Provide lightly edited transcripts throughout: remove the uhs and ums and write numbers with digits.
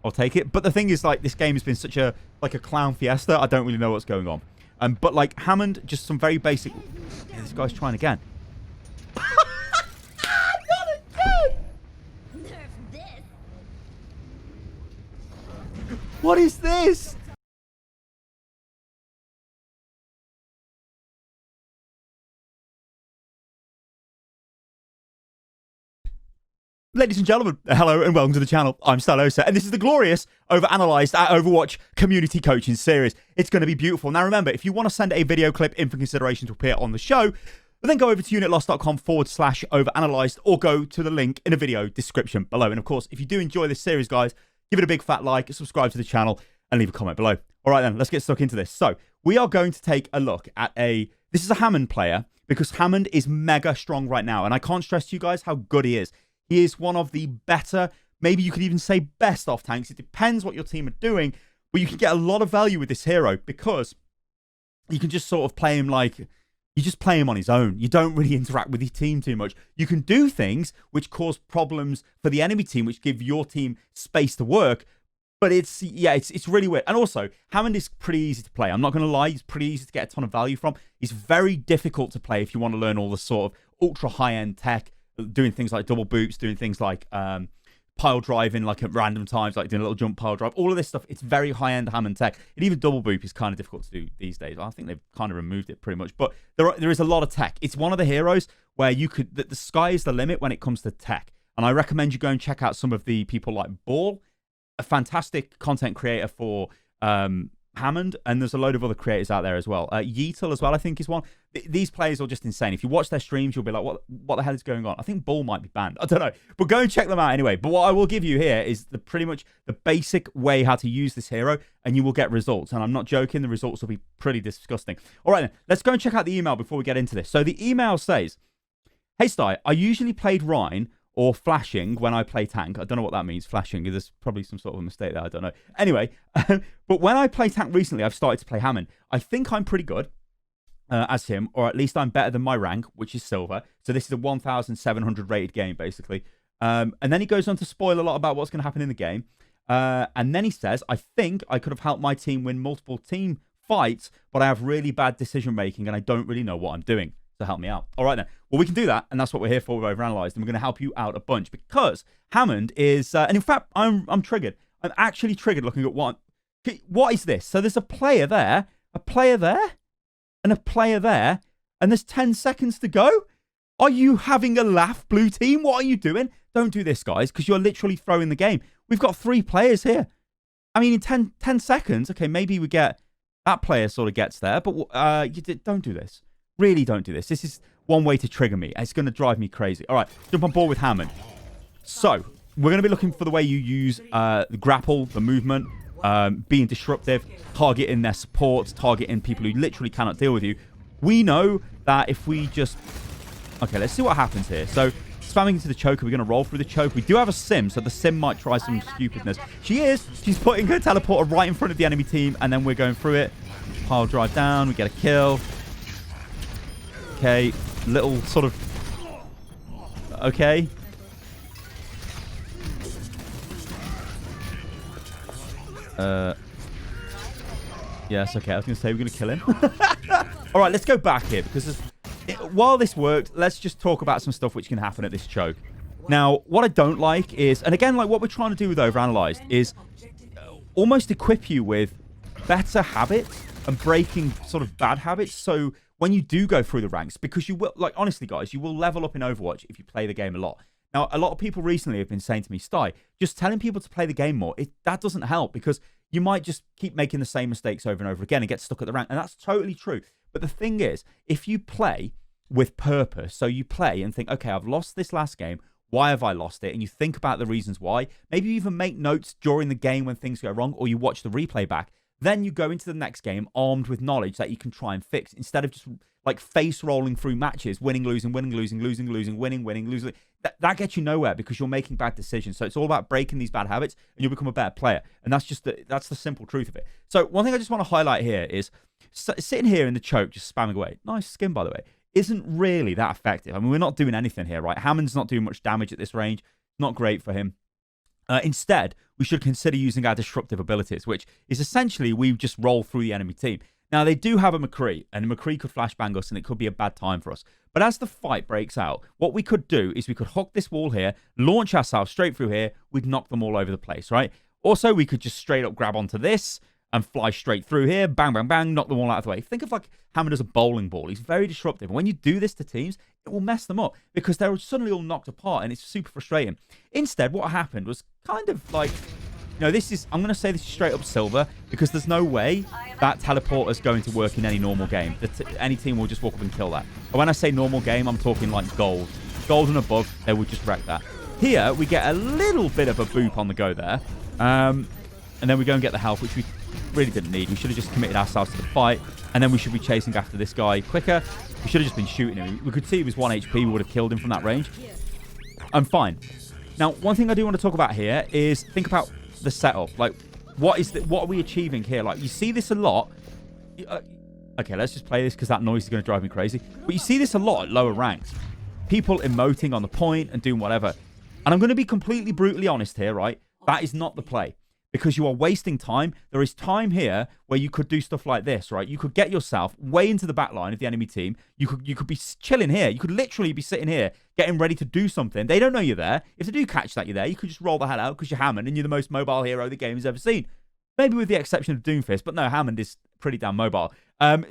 I'll take it. But the thing is, like, this game has been such a clown fiesta. I don't really know what's going on. But like Hammond, just some very basic. Yeah, this guy's trying again. What is this? Ladies and gentlemen, hello and welcome to the channel. I'm Stylosa, and this is the glorious OverAnalyzed at Overwatch community coaching series. It's going to be beautiful. Now remember, if you want to send a video clip in for consideration to appear on the show, then go over to unitlost.com/overanalyzed or go to the link in the video description below. And of course, if you do enjoy this series, guys, give it a big fat like, subscribe to the channel, and leave a comment below. All right then, let's get stuck into this. So we are going to take a look at this is a Hammond player, because Hammond is mega strong right now. And I can't stress to you guys how good he is. He is one of the better, maybe you could even say best off tanks. It depends what your team are doing, but you can get a lot of value with this hero because you can just sort of play him like, you just play him on his own. You don't really interact with your team too much. You can do things which cause problems for the enemy team, which give your team space to work. But it's really weird. And also, Hammond is pretty easy to play. I'm not going to lie, he's pretty easy to get a ton of value from. He's very difficult to play if you want to learn all the sort of ultra high-end tech, doing things like double boots, doing things like pile driving, like at random times, like doing a little jump pile drive. All of this stuff, it's very high-end Hammond tech. And even double boop is kind of difficult to do these days. I think they've kind of removed it pretty much. But there is a lot of tech. It's one of the heroes where you could, the sky is the limit when it comes to tech. And I recommend you go and check out some of the people like Ball, a fantastic content creator for Hammond, and there's a load of other creators out there as well. Yeetle as well, I think, is one. These players are just insane. If you watch their streams, you'll be like, what the hell is going on? I think Ball might be banned. I don't know. But go and check them out anyway. But what I will give you here is pretty much the basic way how to use this hero, and you will get results. And I'm not joking. The results will be pretty disgusting. All right, then. Let's go and check out the email before we get into this. So the email says, "Hey, Sty, I usually played Rhine or flashing when I play tank." I don't know what that means, flashing. There's probably some sort of a mistake there. I don't know. Anyway, but when I play tank recently, I've started to play Hammond. I think I'm pretty good as him, or at least I'm better than my rank, which is silver. So this is a 1,700 rated game, basically. And then he goes on to spoil a lot about what's going to happen in the game. And then he says, "I think I could have helped my team win multiple team fights, but I have really bad decision making and I don't really know what I'm doing. So help me out." All right, then. Well, we can do that, and that's what we're here for with OverAnalyzed, and we're going to help you out a bunch because Hammond is, and in fact, I'm triggered. I'm actually triggered looking at what is this? So there's a player there, and a player there, and there's 10 seconds to go. Are you having a laugh, blue team? What are you doing? Don't do this, guys, because you're literally throwing the game. We've got 3 players here. I mean, in 10 seconds, okay, maybe we get that player sort of gets there, but don't do this. Really don't do this. This is one way to trigger me. It's going to drive me crazy. All right, jump on board with Hammond. So we're going to be looking for the way you use the grapple, the movement, being disruptive, targeting their supports, targeting people who literally cannot deal with you. We know that if we just... Okay, let's see what happens here. So spamming into the choke, we're going to roll through the choke. We do have a sim, so the sim might try some stupidness. She's putting her teleporter right in front of the enemy team, and then we're going through it. Pile drive down, we get a kill. Okay, little sort of... Okay. Yes, okay, I was going to say we're going to kill him. All right, let's go back here, because while this worked, let's just talk about some stuff which can happen at this choke. Now, what I don't like is, and again, like what we're trying to do with OverAnalyzed is almost equip you with better habits and breaking sort of bad habits, so when you do go through the ranks, because you will, like, honestly, guys, you will level up in Overwatch if you play the game a lot. Now, a lot of people recently have been saying to me, "Sty, just telling people to play the game more, that doesn't help because you might just keep making the same mistakes over and over again and get stuck at the rank." And that's totally true. But the thing is, if you play with purpose, so you play and think, okay, I've lost this last game. Why have I lost it? And you think about the reasons why. Maybe you even make notes during the game when things go wrong, or you watch the replay back. Then you go into the next game armed with knowledge that you can try and fix instead of just like face rolling through matches, winning, losing, winning, losing, losing, losing, winning, winning, losing. That gets you nowhere because you're making bad decisions. So it's all about breaking these bad habits and you'll become a better player. And that's just that's the simple truth of it. So one thing I just want to highlight here is sitting here in the choke, just spamming away. Nice skin, by the way. Isn't really that effective. I mean, we're not doing anything here, right? Hammond's not doing much damage at this range. Not great for him. Instead, we should consider using our disruptive abilities, which is essentially we just roll through the enemy team. Now, they do have a McCree, and McCree could flashbang us, and it could be a bad time for us. But as the fight breaks out, what we could do is we could hook this wall here, launch ourselves straight through here. We'd knock them all over the place, right? Also, we could just straight up grab onto this and fly straight through here. Bang, bang, bang, knock them all out of the way. Think of like Hammond as a bowling ball. He's very disruptive. And when you do this to teams, it will mess them up because they're suddenly all knocked apart, and it's super frustrating. Instead, what happened was kind of like... this is, I'm going to say this is straight up silver because there's no way that teleport is going to work in any normal game. Any team will just walk up and kill that. And when I say normal game, I'm talking like gold. Gold and above, they would just wreck that. Here, we get a little bit of a boop on the go there. And then we go and get the health, which we really didn't need. We should have just committed ourselves to the fight. And then we should be chasing after this guy quicker. We should have just been shooting him. We could see he was 1 HP. We would have killed him from that range. I'm fine. Now, one thing I do want to talk about here is think about the setup. Like, what are we achieving here? Like, you see this a lot. Okay, let's just play this because that noise is going to drive me crazy. But you see this a lot at lower ranks. People emoting on the point and doing whatever. And I'm going to be completely brutally honest here, right? That is not the play. Because you are wasting time. There is time here where you could do stuff like this, right? You could get yourself way into the back line of the enemy team. You could be chilling here. You could literally be sitting here getting ready to do something. They don't know you're there. If they do catch that you're there, you could just roll the hell out because you're Hammond and you're the most mobile hero the game has ever seen. Maybe with the exception of Doomfist, but no, Hammond is pretty damn mobile.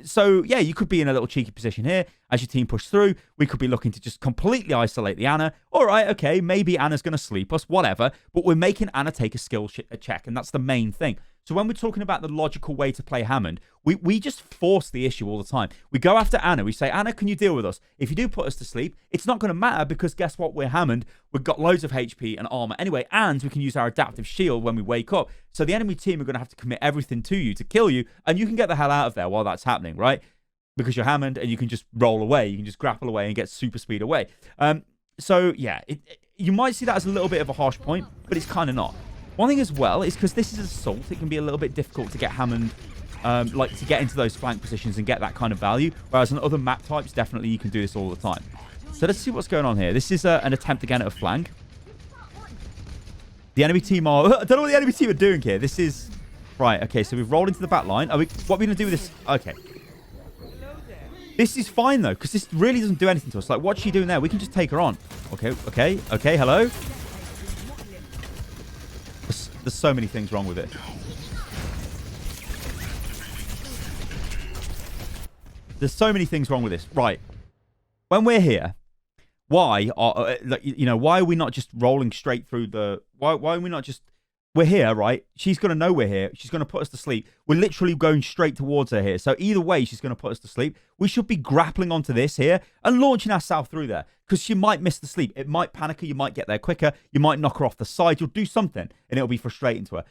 So, yeah, you could be in a little cheeky position here as your team push through. We could be looking to just completely isolate the Ana. All right, okay, maybe Ana's going to sleep us, whatever. But we're making Ana take a skill check, and that's the main thing. So when we're talking about the logical way to play Hammond, we just force the issue all the time. We go after Ana. We say, Ana, can you deal with us? If you do put us to sleep, it's not going to matter because guess what? We're Hammond. We've got loads of HP and armor anyway, and we can use our adaptive shield when we wake up. So the enemy team are going to have to commit everything to you to kill you, and you can get the hell out of there while that's happening, right? Because you're Hammond and you can just roll away. You can just grapple away and get super speed away. So, yeah, you might see that as a little bit of a harsh point, but it's kind of not. One thing as well is because this is assault, it can be a little bit difficult to get Hammond, to get into those flank positions and get that kind of value. Whereas on other map types, definitely you can do this all the time. So let's see what's going on here. This is an attempt again at a flank. The enemy team are... I don't know what the enemy team are doing here. This is... Right, okay, so we've rolled into the back line. What are we going to do with this? Okay. This is fine, though, because this really doesn't do anything to us. Like, what's she doing there? We can just take her on. Okay, hello? There's so many things wrong with it. There's so many things wrong with this. Right. When we're here, why are we not just rolling straight through the... Why are we not just... We're here, right? She's going to know we're here. She's going to put us to sleep. We're literally going straight towards her here. So either way, she's going to put us to sleep. We should be grappling onto this here and launching ourselves through there because she might miss the sleep. It might panic her. You might get there quicker. You might knock her off the side. You'll do something and it'll be frustrating to her.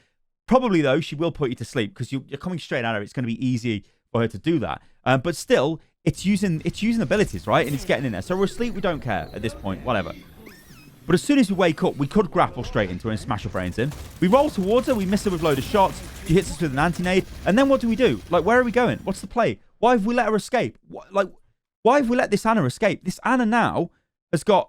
Probably, though, she will put you to sleep because you're coming straight at her. It's going to be easy for her to do that. But still, it's using abilities, right? And it's getting in there. So we're asleep. We don't care at this point. Whatever. But as soon as we wake up, we could grapple straight into her and smash her brains in. We roll towards her. We miss her with a load of shots. She hits us with an anti-nade. And then what do we do? Like, where are we going? What's the play? Why have we let her escape? Why have we let this Ana escape? This Ana now has got...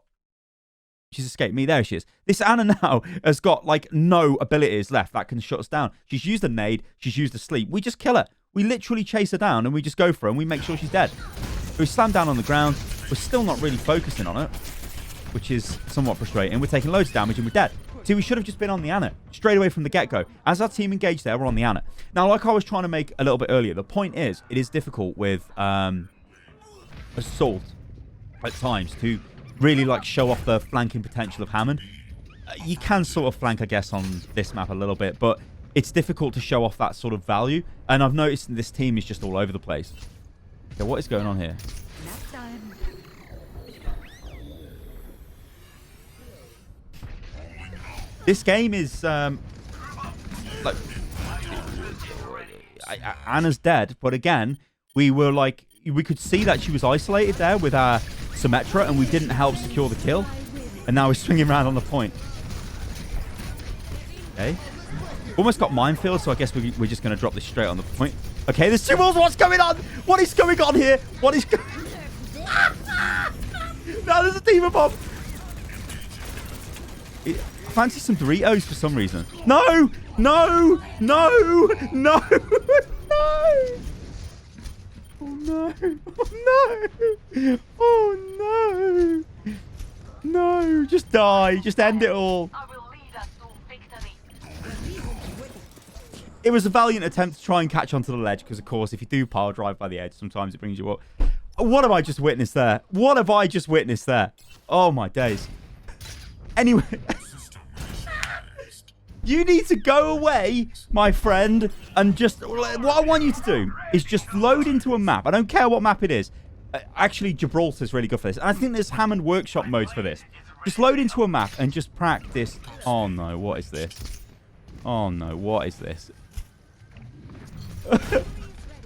She's escaped me. There she is. This Ana now has got, like, no abilities left that can shut us down. She's used a nade. She's used a sleep. We just kill her. We literally chase her down and we just go for her and we make sure she's dead. We slam down on the ground. We're still not really focusing on it, which is somewhat frustrating. We're taking loads of damage and we're dead. See, we should have just been on the Ana straight away from the get-go. As our team engaged there, we're on the Ana. Now, like I was trying to make a little bit earlier, the point is, it is difficult with assault at times to really like show off the flanking potential of Hammond. You can sort of flank, I guess, on this map a little bit, but it's difficult to show off that sort of value. And I've noticed that this team is just all over the place. Okay, what is going on here? This game is, like, Ana's dead, but again, we were like, we could see that she was isolated there with our Symmetra, and we didn't help secure the kill. And now we're swinging around on the point. Okay. Almost got minefield, so I guess we're just going to drop this straight on the point. Okay, there's two walls. What's going on? What is going on here? What is going No, there's a team above. fancy some Doritos for some reason. No! No! No! No! No! Oh no! Oh no! Oh no! No! Just die! Just end it all! It was a valiant attempt to try and catch onto the ledge because, of course, if you do power drive by the edge, sometimes it brings you up. What have I just witnessed there? What have I just witnessed there? Oh my days. Anyway, you need to go away, my friend, and just... What I want you to do is just load into a map. I don't care what map it is. Actually, Gibraltar's really good for this. And I think there's Hammond Workshop modes for this. Just load into a map and just practice... Oh no, what is this? Oh no, what is this?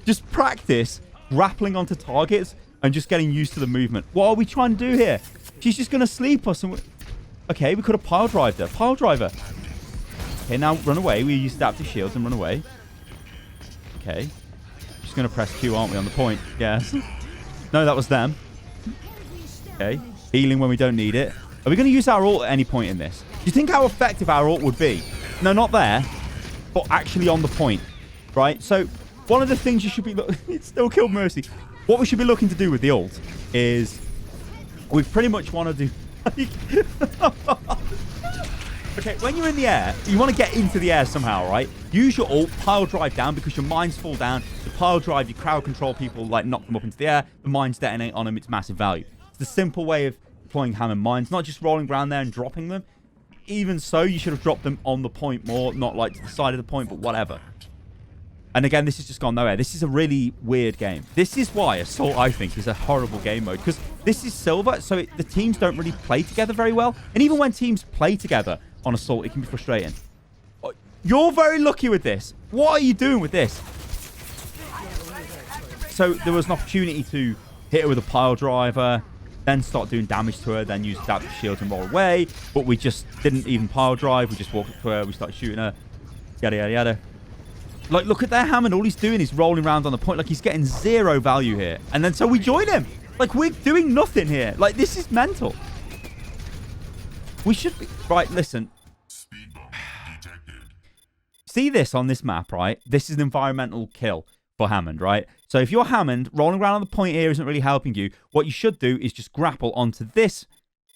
Just practice grappling onto targets and just getting used to the movement. What are we trying to do here? She's just going to sleep us. And okay, we could have pile drived her. Pile driver. Okay, now run away. We use adaptive shields and run away. Okay. Just going to press Q, aren't we, on the point? Yes. No, that was them. Okay. Healing when we don't need it. Are we going to use our ult at any point in this? Do you think how effective our ult would be? No, not there. But actually on the point. Right? So, one of the things you should be... It still killed Mercy. What we should be looking to do with the ult is... We pretty much want to do... Okay, when you're in the air, you want to get into the air somehow, right? Use your ult, pile drive down because your mines fall down. The pile drive, you crowd control people, like knock them up into the air. The mines detonate on them. It's massive value. It's the simple way of deploying Hammond mines, not just rolling around there and dropping them. Even so, you should have dropped them on the point more, not like to the side of the point, but whatever. And again, this has just gone nowhere. This is a really weird game. This is why Assault, I think, is a horrible game mode. Because this is Silver, so the teams don't really play together very well. And even when teams play together on Assault, it can be frustrating. You're very lucky with this. What are you doing with this? So there was an opportunity to hit her with a pile driver, then start doing damage to her, then use adaptive shield and roll away. But we just didn't even pile drive. We just walked up to her. We started shooting her. Yada, yada, yada. Like, look at their Hammond. All he's doing is rolling around on the point. Like, he's getting zero value here. And then so we join him. Like, we're doing nothing here. Like, this is mental. We should be... Right, listen. See this on this map, right? This is an environmental kill for Hammond, right? So if you're Hammond, rolling around on the point here isn't really helping you. What you should do is just grapple onto this,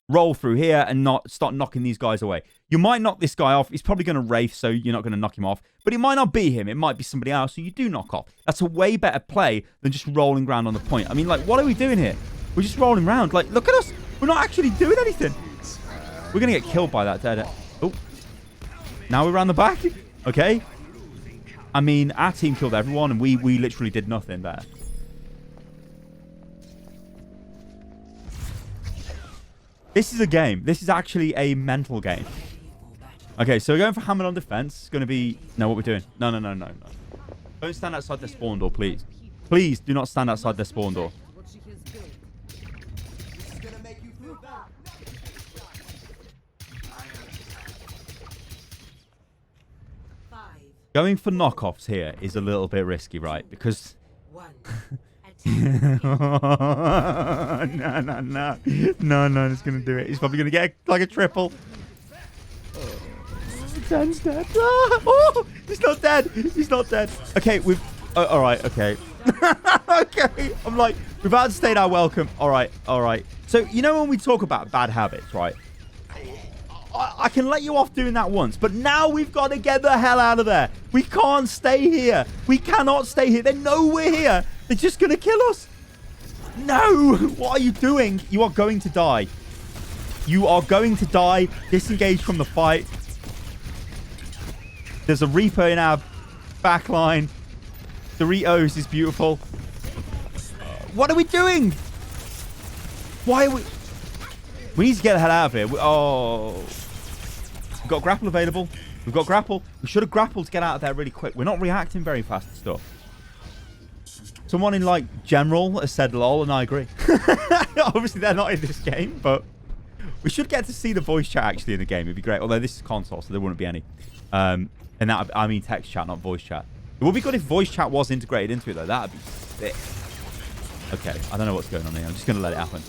roll through here, and not start knocking these guys away. You might knock this guy off. He's probably going to Wraith, so you're not going to knock him off. But it might not be him. It might be somebody else who you do knock off. That's a way better play than just rolling around on the point. I mean, like, what are we doing here? We're just rolling around. Like, look at us. We're not actually doing anything. We're going to get killed by that dead. Oh. Now we're around the back. Okay. I mean, our team killed everyone, and we literally did nothing there. This is a game. This is actually a mental game. Okay, so we're going for Hammond on defense. It's going to be... No, what we're doing? No. Don't stand outside the spawn door, please. Please do not stand outside the spawn door. Going for knockoffs here is a little bit risky, right? Because... No, it's going to do it. He's probably going to get like a triple. Dan's dead. Oh, he's not dead. He's not dead. Okay, we've... all right, okay. Okay, I'm like, we've outstayed our welcome. All right. So, you know when we talk about bad habits, right? I can let you off doing that once, but now we've got to get the hell out of there. We can't stay here. We cannot stay here. They know we're here. They're just going to kill us. No. What are you doing? You are going to die. You are going to die. Disengage from the fight. There's a Reaper in our back line. Doritos is beautiful. What are we doing? Why are we... We need to get the hell out of here. We've got grapple available. We've got grapple. We should have grappled to get out of there really quick. We're not reacting very fast to stuff. Someone in, like, general has said lol, and I agree. Obviously, they're not in this game, but we should get to see the voice chat actually in the game. It'd be great. Although this is console, so there wouldn't be any. And that, I mean text chat, not voice chat. It would be good if voice chat was integrated into it, though. That'd be sick. Okay, I don't know what's going on here. I'm just going to let it happen.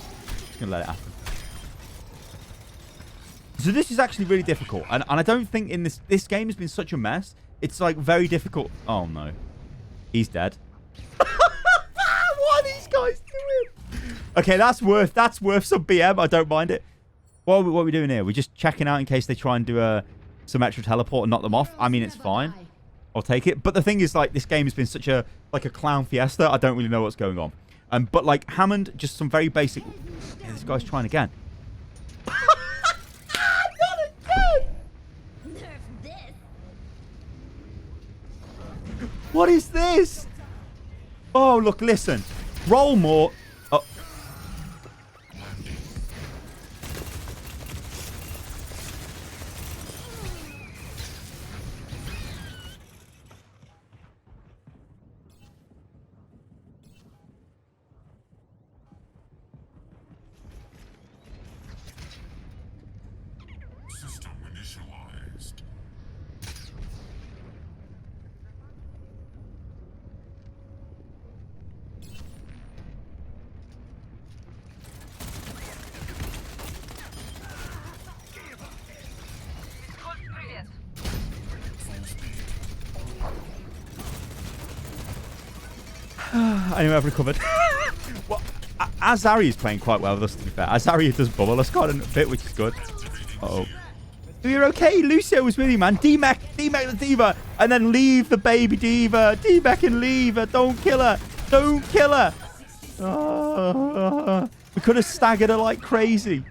So this is actually really difficult. And I don't think in this game has been such a mess. It's like very difficult. Oh, no. He's dead. What are these guys doing? Okay, that's worth some BM. I don't mind it. What are we doing here? We're just checking out in case they try and do some extra teleport and knock them off. I mean, it's fine. I'll take it. But the thing is, like, this game has been such a clown fiesta. I don't really know what's going on. But like Hammond, just some very basic. Yeah, this guy's trying again. Not again! What is this? Oh, look, listen. Roll more. Oh. System initialized. Anyway, I've recovered. Well, Azari is playing quite well with us, to be fair. Azari does bubble us quite a bit, which is good. Uh-oh. You're okay. Lucio was with you, man. D-Mech the diva. And then leave the baby diva. D-Mech and leave her. Don't kill her. Don't kill her. We could have staggered her like crazy.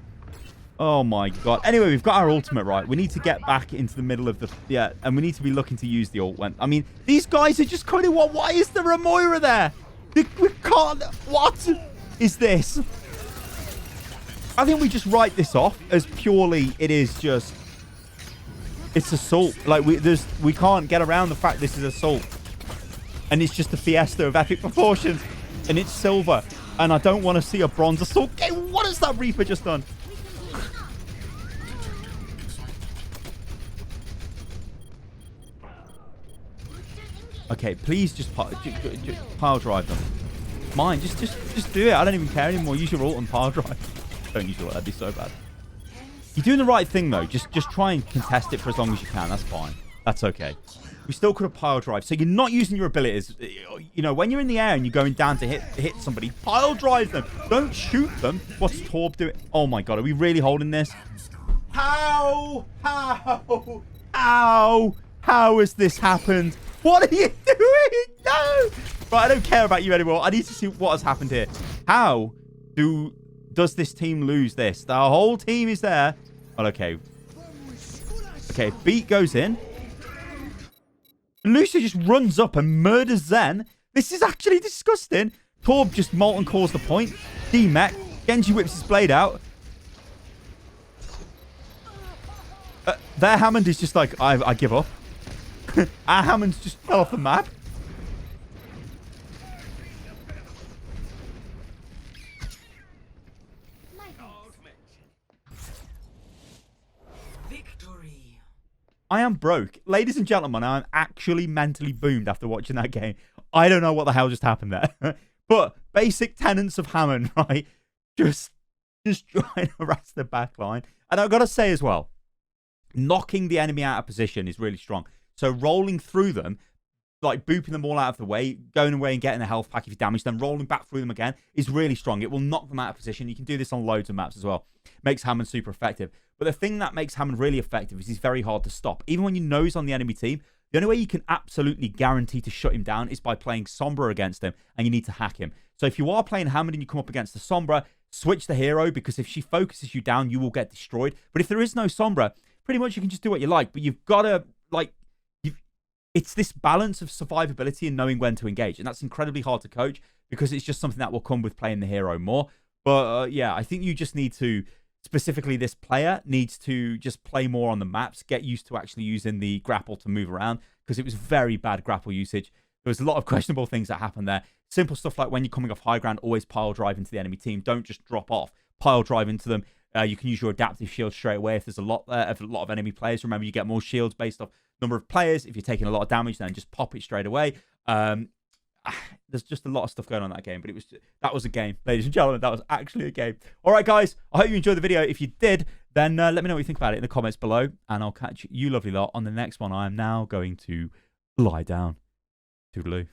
Oh, my God. Anyway, we've got our ultimate right. We need to get back into the middle of the... Yeah, and we need to be looking to use the ult. I mean, these guys are just kind of... Why is there a Moira there? We can't... What is this? I think we just write this off as purely it is just... It's assault. Like, we can't get around the fact this is assault. And it's just a fiesta of epic proportions. And it's silver. And I don't want to see a bronze assault game. What has that Reaper just done? Okay, please just pile drive them. Mine, just do it. I don't even care anymore. Use your ult and pile drive. Don't use your ult. That'd be so bad. You're doing the right thing, though. Just try and contest it for as long as you can. That's fine. That's okay. We still could have pile drive. So you're not using your abilities. You know, when you're in the air and you're going down to hit somebody, pile drive them. Don't shoot them. What's Torb doing? Oh, my God. Are we really holding this? How has this happened? What are you doing? No! Right, I don't care about you anymore. I need to see what has happened here. How does this team lose this? The whole team is there. Well, okay. Okay, Beat goes in. Lucy just runs up and murders Zen. This is actually disgusting. Torb just Molten calls the point. D-Mech. Genji whips his blade out. Their Hammond is just like, I give up. Our Hammond's just fell off the map. Victory. I am broke. Ladies and gentlemen, I am actually mentally boomed after watching that game. I don't know what the hell just happened there. But basic tenets of Hammond, right? Just trying to harass the back line. And I've got to say as well, knocking the enemy out of position is really strong. So rolling through them, like booping them all out of the way, going away and getting a health pack if you damage them, rolling back through them again is really strong. It will knock them out of position. You can do this on loads of maps as well. Makes Hammond super effective. But the thing that makes Hammond really effective is he's very hard to stop. Even when you know he's on the enemy team, the only way you can absolutely guarantee to shut him down is by playing Sombra against him, and you need to hack him. So if you are playing Hammond and you come up against the Sombra, switch the hero, because if she focuses you down, you will get destroyed. But if there is no Sombra, pretty much you can just do what you like. But you've got to, like... It's this balance of survivability and knowing when to engage. And that's incredibly hard to coach because it's just something that will come with playing the hero more. But yeah, I think you just need to, specifically this player, needs to just play more on the maps, get used to actually using the grapple to move around, because it was very bad grapple usage. There was a lot of questionable things that happened there. Simple stuff like when you're coming off high ground, always pile drive into the enemy team. Don't just drop off. Pile drive into them. You can use your adaptive shield straight away if there's a lot of enemy players. Remember, you get more shields based off number of players. If you're taking a lot of damage, then just pop it straight away. There's just a lot of stuff going on in that game, but that was a game, ladies and gentlemen. That was actually a game. All right, guys, I hope you enjoyed the video. If you did, then let me know what you think about it in the comments below, and I'll catch you lovely lot on the next one. I am now going to lie down. Toodaloo.